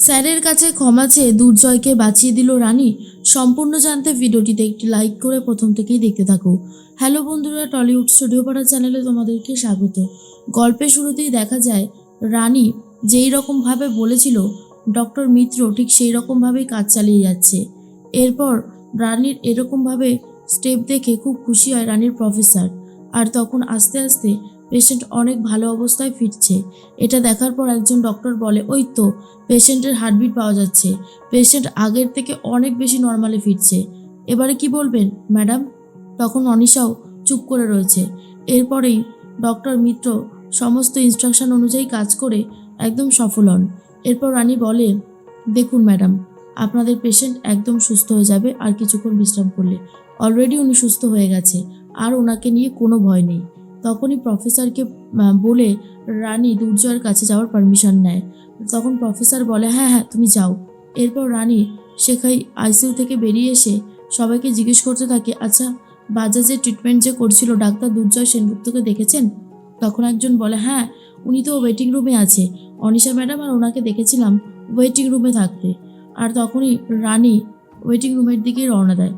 স্যারের কাছে ক্ষমা চেয়ে দুর্জয়কে বাঁচিয়ে দিল রানী। সম্পূর্ণ জানতে ভিডিওটিতে একটি লাইক করে প্রথম থেকেই দেখতে থাকো। হ্যালো বন্ধুরা, টলিউড স্টুডিও পাড়া চ্যানেলে তোমাদেরকে স্বাগত। গল্পের শুরুতেই দেখা যায় রানী যেই রকমভাবে বলেছিল ডক্টর মিত্র ঠিক সেই রকমভাবেই কাজ চালিয়ে যাচ্ছে। এরপর রানীর এরকমভাবে স্টেপ দেখে খুব খুশি হয় রানীর প্রফেসর। আর তখন আস্তে আস্তে পেশেন্ট অনেক ভালো অবস্থায় ফিরছে। এটা দেখার পর একজন ডক্টর বলে, ওই তো পেশেন্টের হার্টবিট পাওয়া যাচ্ছে, পেশেন্ট আগের থেকে অনেক বেশি নর্মালে ফিরছে, এবারে কি বলবেন ম্যাডাম? তখন অনিশাও চুপ করে রয়েছে। এরপরেই ডক্টর মিত্র সমস্ত ইনস্ট্রাকশন অনুযায়ী কাজ করে একদম সফল হন। এরপর রানী বলে, দেখুন ম্যাডাম, আপনাদের পেশেন্ট একদম সুস্থ হয়ে যাবে আর কিছুক্ষণ বিশ্রাম করলে। অলরেডি উনি সুস্থ হয়ে গেছে, আর ওনাকে নিয়ে কোনো ভয় নেই। তখনই প্রফেসরকে বলে রানী দুর্জয়ের কাছে যাওয়ার পারমিশন নেয়। তখন প্রফেসর বলে, হ্যাঁ হ্যাঁ তুমি যাও। এরপর রানী শেখাই আইসিইউ থেকে বেরিয়ে এসে সবাইকে জিজ্ঞেস করতে থাকে, আচ্ছা বাজাজের ট্রিটমেন্ট যে করছিল ডাক্তার দুর্জয় সেনগুপ্তকে দেখেছেন? তখন একজন বলে, হ্যাঁ উনি তো ওয়েটিং রুমে আছে, অনিশা ম্যাডাম আর ওনাকে দেখেছিলাম ওয়েটিং রুমে থাকতে। আর তখনই রানী ওয়েটিং রুমের দিকেই রওনা দেয়।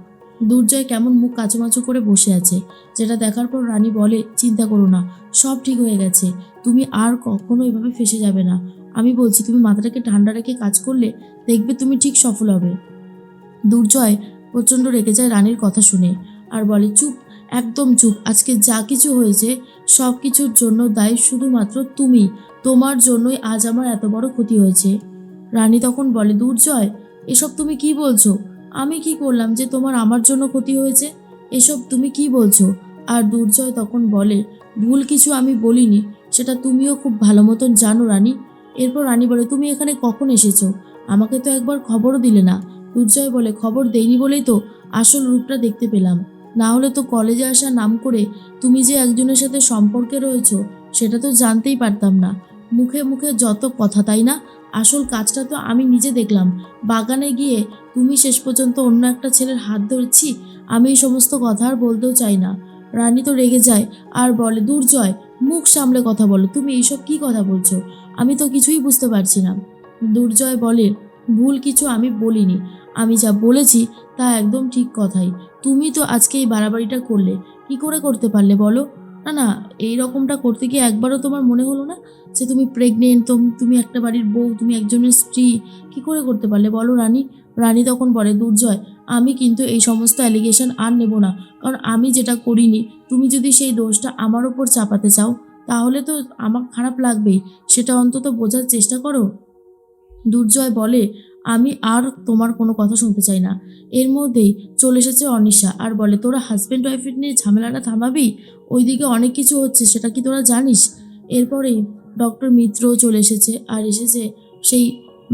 দুর্জয় কেমন মুখ কাচুমাচু করে বসে আছে, যেটা দেখার পর রানী বলে, চিন্তা করো না, সব ঠিক হয়ে গেছে, তুমি আর কখনো এভাবে ফেসে যাবে না। আমি বলছি তুমি মাথাটাকে ঠান্ডা রেখে কাজ করলে দেখবে তুমি ঠিক সফল হবে। দুর্জয় প্রচণ্ড রেগে যায় রানীর কথা শুনে আর বলে, চুপ, একদম চুপ, আজকে যা কিছু হয়েছে সব কিছুর জন্য দায়ী শুধুমাত্র তুমি, তোমার জন্যই আজ আমার এত বড় ক্ষতি হয়েছে। রানী তখন বলে, দুর্জয় এসব তুমি কি বলছো? আমি কি করলাম যে তোমার আমার জন্য ক্ষতি হয়েছে? এসব তুমি কি বলছো? আর দুর্জয় তখন বলে, ভুল কিছু আমি বলিনি, সেটা তুমিও খুব ভালো মতন জানো রানী। এরপর রানী বলে, তুমি এখানে কখন এসেছো? আমাকে তো একবার খবরও দিলে না। দুর্জয় বলে, খবর দেইনি বলেই তো আসল রূপটা দেখতে পেলাম, না হলে তো কলেজে আসার নাম করে তুমি যে একজনের সাথে সম্পর্কে রয়েছো সেটা তো জানতেই পারতাম না। মুখে মুখে যত কথা, তাই না? আসল কাজটা তো আমি নিজে দেখলাম। বাগানে গিয়ে তুমি শেষ পর্যন্ত অন্য একটা ছেলের হাত ধরেছি। আমি এই সমস্ত কথা আর বলতেও চাই না। রানী তো রেগে যায় আর বলে, দুর্জয় মুখ সামলে কথা বলো, তুমি এইসব কি কথা বলছো? আমি তো কিছুই বুঝতে পারছি না। দুর্জয় বলে, ভুল কিছু আমি বলিনি, আমি যা বলেছি তা একদম ঠিক কথাই। তুমি তো আজকে এই বাড়াবাড়িটা করলে, কি করে করতে পারলে বলো? না না, এই রকমটা করতে গিয়ে একবারও তোমার মনে হলো না যে তুমি প্রেগনেন্ট, তুমি একটা বাড়ির বউ, তুমি একজনের স্ত্রী? কি করে করতে পারলে বলো রানী? রানী তখন বলে, দুর্জয় আমি কিন্তু এই সমস্ত অ্যালিগেশন আর নেব না, কারণ আমি যেটা করিনি তুমি যদি সেই দোষটা আমার ওপর চাপাতে চাও তাহলে তো আমার খারাপ লাগবেই, সেটা অন্তত বোঝার চেষ্টা করো। দুর্জয় বলে, আমি আর তোমার কোনো কথা শুনতে চাই না। এর মধ্যেই চলে এসেছে অনিশা আর বলে, তোরা হাজব্যান্ড ওয়াইফের নিয়ে ঝামেলাটা থামাবি? ওইদিকে অনেক কিছু হচ্ছে, সেটা কি তোরা জানিস? এরপরেই ডক্টর মিত্রও চলে এসেছে আর এসেছে সেই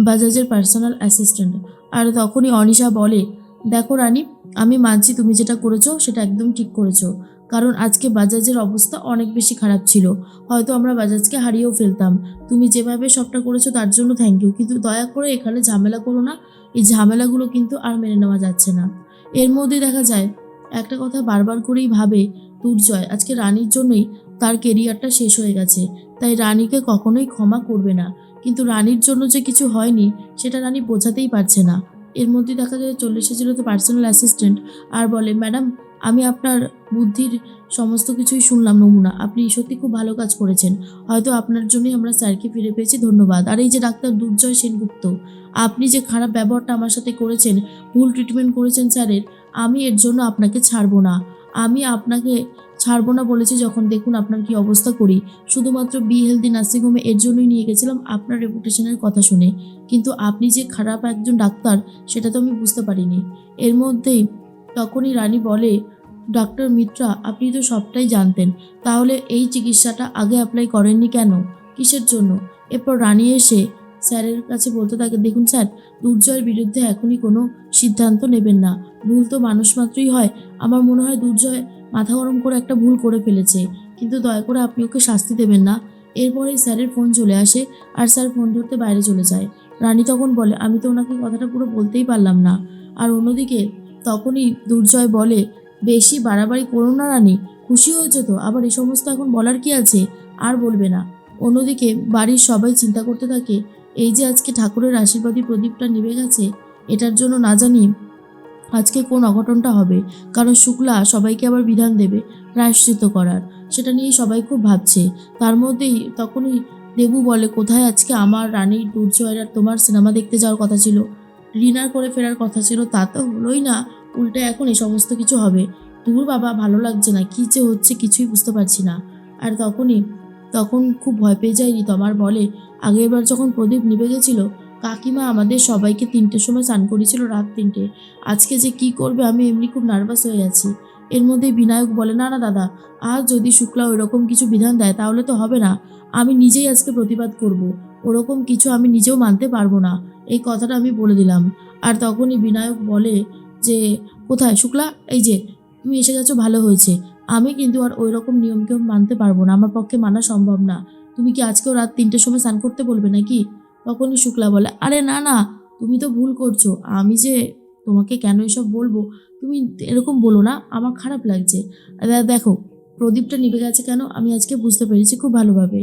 বাজাজের পার্সোনাল অ্যাসিস্ট্যান্ট। আর তখনই অনিশা বলে, দেখো রানী, আমি মানছি তুমি যেটা করেছো সেটা একদম ঠিক করেছো, কারণ আজকে বাজাজের অবস্থা অনেক বেশি খারাপ ছিল, হয়তো আমরা বাজাজকে হারিয়েও ফেলতাম। তুমি যেভাবে সবটা করেছো তার জন্য থ্যাংক ইউ, কিন্তু দয়া করে এখানে ঝামেলা করো না, এই ঝামেলাগুলো কিন্তু আর মেনে নেওয়া যাচ্ছে না। এর মধ্যে দেখা যায় একটা কথা বারবার করেই ভাবে দুর্জয়, আজকে রানীর জন্যই তার কেরিয়ারটা শেষ হয়ে গেছে, তাই রানীকে কখনোই ক্ষমা করবে না, কিন্তু রানীর জন্য যে কিছু হয়নি সেটা রানী বোঝাতেই পারছে না। এর মধ্যে দেখা যায় চলে এসেছিল তো পার্সোনাল অ্যাসিস্ট্যান্ট আর বলে, ম্যাডাম আমি আপনার বুদ্ধির সমস্ত কিছুই শুনলাম নমুনা, আপনি সত্যি খুব ভালো কাজ করেছেন, হয়তো আপনার জন্যই আমরা স্যারকে ফিরে পেয়েছি, ধন্যবাদ। আর এই যে ডাক্তার দুর্জয় সেনগুপ্ত, আপনি যে খারাপ ব্যবহারটা আমার সাথে করেছেন, ভুল ট্রিটমেন্ট করেছেন স্যারের, আমি এর জন্য আপনাকে ছাড়বো না। আমি আপনাকে ছাড়বো না বলেছি যখন দেখুন আপনার কি অবস্থা করি, শুধুমাত্র বি হেলদি নার্সিংহোমে এর জন্যই নিয়ে গেছিলাম আপনার রেপুটেশনের কথা শুনে, কিন্তু আপনি যে খারাপ একজন ডাক্তার সেটা তো আমি বুঝতে পারিনি। এর মধ্যেই তখনই রানী বলে, ডক্টর মিত্রা আপনি তো সবটাই জানতেন, তাহলে এই চিকিৎসাটা আগে অ্যাপ্লাই করেননি কেন, কিসের জন্য? এরপর রানী এসে স্যারের কাছে বলতে থাকে, দেখুন স্যার, দুর্জয়ের বিরুদ্ধে এখনই কোনো সিদ্ধান্ত নেবেন না, ভুল তো মানুষ মাত্রই হয়, আমার মনে হয় দুর্জয় মাথা গরম করে একটা ভুল করে ফেলেছে, কিন্তু দয়া করে আপনি ওকে শাস্তি দেবেন না। এরপরেই স্যারের ফোন চলে আসে আর স্যার ফোন ধরতে বাইরে চলে যায়। রানী তখন বলে, আমি তো ওনাকে কথাটা পুরো বলতেই পারলাম না। আর অন্যদিকে তখনই দুর্জয় বলে, বেশি বাড়াবাড়ি করো না রানী, খুশি হয়েছে তো, আবার এই সমস্ত এখন বলার কি আছে, আর বলবে না। অন্যদিকে বাড়ির সবাই চিন্তা করতে থাকে, এই যে আজকে ঠাকুরের আশীর্বাদী প্রদীপটা নিভে গেছে, এটার জন্য না জানি আজকে কোন অঘটনটা হবে। কারণ শুক্লা সবাইকে আবার বিধান দেবে প্রায়শ্চিত্ত করার, সেটা নিয়েই সবাই খুব ভাবছে। তার মধ্যেই তখনই দেবু বলে, কোথায় আজকে আমার রানী দুর্জয়ের আর তোমার সিনেমা দেখতে যাওয়ার কথা ছিল, ডিনার করে ফেরার কথা ছিল, তা তো হলোই না, উল্টে এখন এই সমস্ত কিছু হবে। দূর বাবা, ভালো লাগছে না, কী যে হচ্ছে কিছুই বুঝতে পারছি না। আর তখন খুব ভয় পেয়ে যায় রিতম, আর বলে, আগেরবার যখন প্রদীপ নিভে গেছিল, কাকিমা আমাদের সবাইকে 3টের সময় স্নান করেছিল, রাত 3টে। আজকে যে কি করবে, আমি এমনি খুব নার্ভাস হয়ে আছি। এর মধ্যেই বিনায়ক বলে, না না দাদা, আজ যদি শুক্লা ওইরকম কিছু বিধান দেয় তাহলে তো হবে না, আমি নিজেই আজকে প্রতিবাদ করব। ওরকম কিছু আমি নিজেও মানতে পারবো না, এই কথাটা আমি বলে দিলাম। আর তখনই বিনায়ক বলে যে, কোথায় শুক্লা, এই যে তুমি এসে গেছো, ভালো হয়েছে। আমি কিন্তু আর ওই রকম নিয়মকে মানতে পারবো না, আমার পক্ষে মানা সম্ভব না। তুমি কি আজকেও রাত 3টের সময় স্নান করতে বলবে নাকি? তখনই শুক্লা বলে, আরে না না, তুমি তো ভুল করছো, আমি যে তোমাকে কেন এসব বলবো, তুমি এরকম বলো না, আমার খারাপ লাগছে। দেখো, প্রদীপটা নিভে গেছে কেন আমি আজকে বুঝতে পেরেছি খুব ভালোভাবে।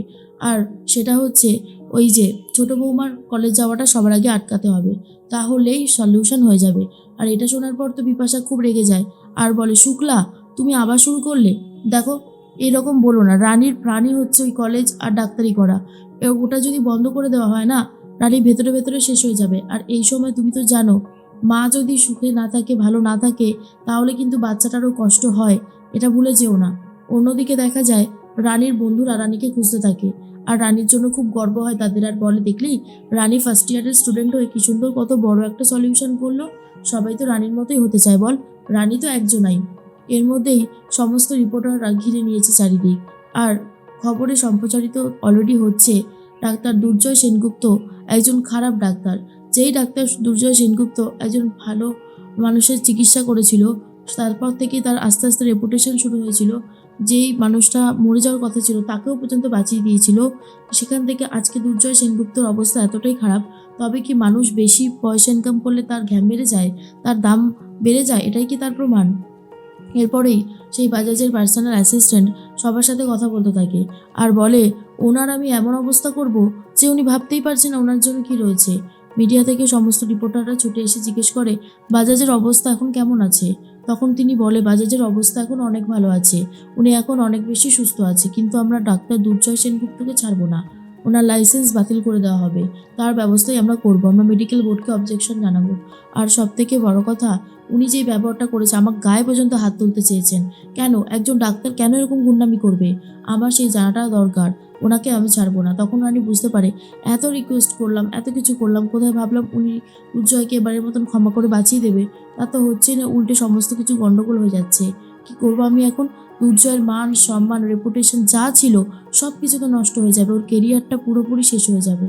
আর সেটা হচ্ছে ওই যে ছোট বৌমার কলেজ যাওয়াটা সবার আগে আটকাতে হবে, তাহলেই সলিউশন হয়ে যাবে। আর এটা শোনার পর তো বিপাশা খুব রেগে যায় আর বলে, শুক্লা তুমি আবার শুরু করলে? দেখো, এরকম বলো না, রানীর প্রাণী হচ্ছে ওই কলেজ আর ডাক্তারি করা। ওটা যদি বন্ধ করে দেওয়া হয় না, রানী ভেতরে ভেতরে শেষ হয়ে যাবে। আর এই সময় তুমি তো জানো, মা যদি সুখে না থাকে, ভালো না থাকে, তাহলে কিন্তু বাচ্চাটারও কষ্ট হয়, এটা ভুলে যেও না। অন্যদিকে দেখা যায় রানীর বন্ধুরা রানীকে খুঁজতে থাকে, আর রানীর জন্য খুব গর্ব হয় তাদের, আর বলে, দেখলি রানী ফার্স্ট ইয়ারের স্টুডেন্ট হয়ে কি সুন্দর কত বড় একটা সলিউশন করলো। সবাই তো রানীর মতোই হতে চায় বল, রানী তো একজনাই। এর মধ্যেই সমস্ত রিপোর্টাররা ঘিরে নিয়েছে চারিদিক, আর খবরে সম্প্রচারিত অলরেডি হচ্ছে ডাক্তার দুর্জয় সেনগুপ্ত একজন খারাপ ডাক্তার। যেই ডাক্তার দুর্জয় সেনগুপ্ত একজন ভালো মানুষের চিকিৎসা করেছিল, তারপর থেকে তার আস্তে আস্তে রেপুটেশন শুরু হয়েছিল। যেই মানুষটা মরে যাওয়ার কথা ছিল তাকেও পর্যন্ত বাঁচিয়ে দিয়েছিল, সেখান থেকে আজকে দুর্জয় সেনগুপ্তর অবস্থা এতটাই খারাপ। তবে কি মানুষ বেশি পয়সা ইনকাম করলে তার ঘ্যাম বেড়ে যায়, তার দাম বেড়ে যায়, এটাই কি তার প্রমাণ? এরপরেই সেই বাজাজের পার্সোনাল অ্যাসিস্ট্যান্ট সবার সাথে কথা বলতে থাকে আর বলে, ওনার আমি এমন অবস্থা করব যে উনি ভাবতেই পারছেন না ওনার জন্য কী রয়েছে। মিডিয়া থেকে সমস্ত রিপোর্টাররা ছুটে এসে জিজ্ঞেস করে, বাজাজের অবস্থা এখন কেমন আছে? তখন তিনি বলে, বাজাজের অবস্থা এখন অনেক ভালো আছে, উনি এখন অনেক বেশি সুস্থ আছে, কিন্তু আমরা ডাক্তার দুর্জয় সেনগুপ্তকে ছাড়বো না, ওনার লাইসেন্স বাতিল করে দেওয়া হবে, তার ব্যবস্থাই আমরা করব, আমরা মেডিকেল বোর্ডকে অবজেকশন জানাবো। আর সবথেকে বড় কথা, উনি যেই ব্যবহারটা করেছে, আমার গায়ে পর্যন্ত হাত তুলতে চেয়েছেন, কেন একজন ডাক্তার কেন এরকম গুন্ডামি করবে, আমার সেই জানাটা দরকার, ওনাকে আমি ছাড়বো না। তখন রানী বুঝতে পারে, এত রিকোয়েস্ট করলাম, এত কিছু করলাম, কোথায় ভাবলাম উনি দুর্জয়কে এবারের মতন ক্ষমা করে বাঁচিয়ে দেবে, তা তো হচ্ছেই না, উল্টে সমস্ত কিছু গন্ডগোল হয়ে যাচ্ছে। কি করবো আমি এখন? দুর্জয়ের মান সম্মান রেপুটেশন যা ছিল সব কিছু তো নষ্ট হয়ে যাবে, ওর কেরিয়ারটা পুরোপুরি শেষ হয়ে যাবে।